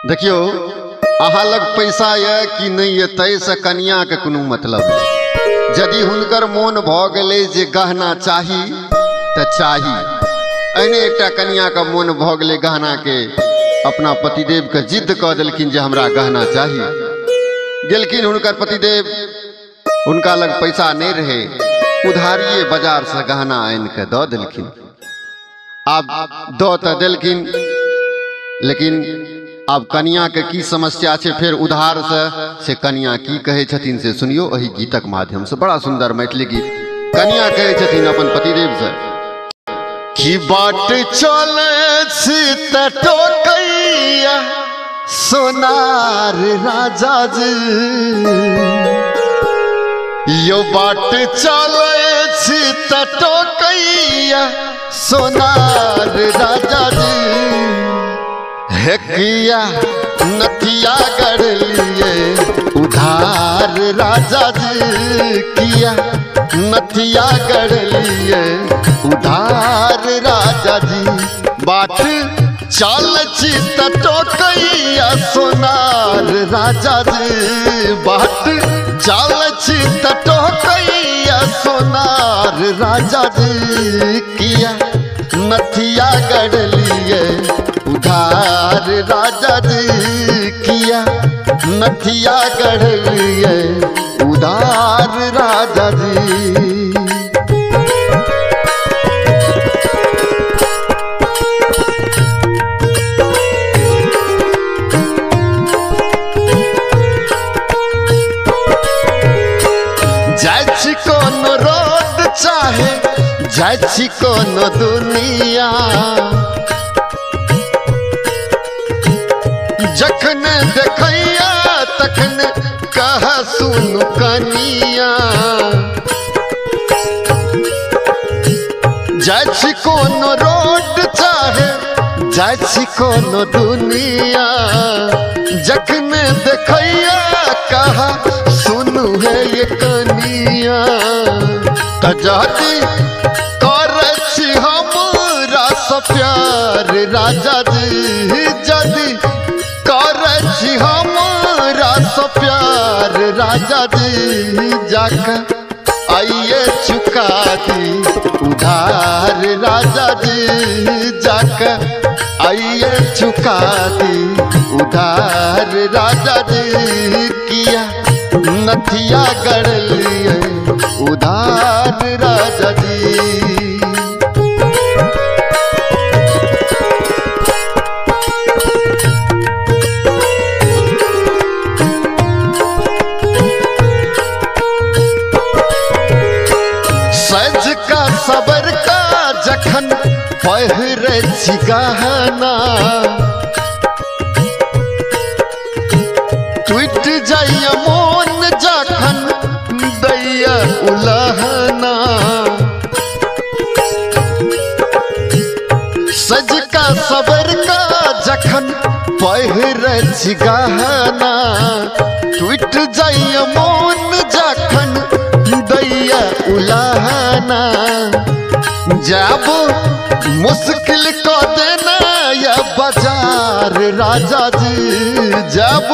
देखियो अहाँ लग पैसा है कि नहीं है तय से कन्या के कोनो मतलब नहीं। यदि हुनकर मोन भ गेलै जे गहना चाही त चाही, एने एकटा कन्या का मोन भ गेलै गहना के, अपना पतिदेव के जिद क देलखिन जे हमरा गहना चाही। गेलखिन हुनकर पतिदेव, हुनका लग पैसा नहीं रहे, उधारिये बाजार से गहना आन के द देलखिन। अब द त देलखिन, लेकिन अब कन्या के की समस्या छे फिर उधार से कन्या की कहे छथिन से सुनियो एही गीतक माध्यम से। बड़ा सुंदर मैथिली गीत। कन्या कहे छथिन अपन पतिदेव से कि बाट चले त टोकैया सोनार राजा जी, यो बाट चले त टोकैया सोनार राजा जी, किया नथिया गढ़ लिए उधार राजा जी, किया नथिया गढ़ लिए उधार राजा जी। बाट चल चित टोकैया सोनार राजा जी, बाट चल चित टोकैया सोनार राजा जी, किया नथिया गढ़ लिए उधार राजा जी, किया नथिया गढ़ लिए उधार राजा जी। जाइ कोनो रोड चाहे जाइ कोनो दुनिया, जखन देखैया तखन कह सुनु कनिया। जाइ कोनो रोड चाहे जाइ कोनो दुनिया, जखन देखैया कह सुनु है ये कनिया। तजाती करे छी हमरा से प्यार राजा जी, जदी करे हमरा से प्यार राजा जी, जाकर आइए चुका दी उधार राजा जी, जाकर आइए चुका दी उधार राजा जी, किया नथिया गढ़ लिए उधार राजा जी। सज का सबर का जखन पहिरे छी गहना, टूट जाइए मोन जखन दैया उलहना। सज का सबर का जखन पहिरे छी गहना, टूट जाइए मोन जखन दैया उलहना। जब मुश्किल को देना या बाजार राजा जी, जब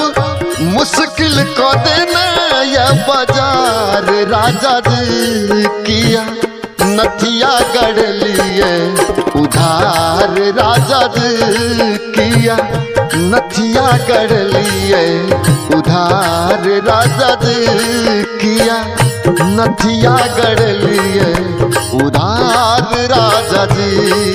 मुश्किल को देना या बाजार राजा जी, किया नथिया गढ़ लिए उधार राजा जी, किया नथिया गढ़ लिए उधार राजा जी, किया नथिया गढ़ लिए उधार राजा जी।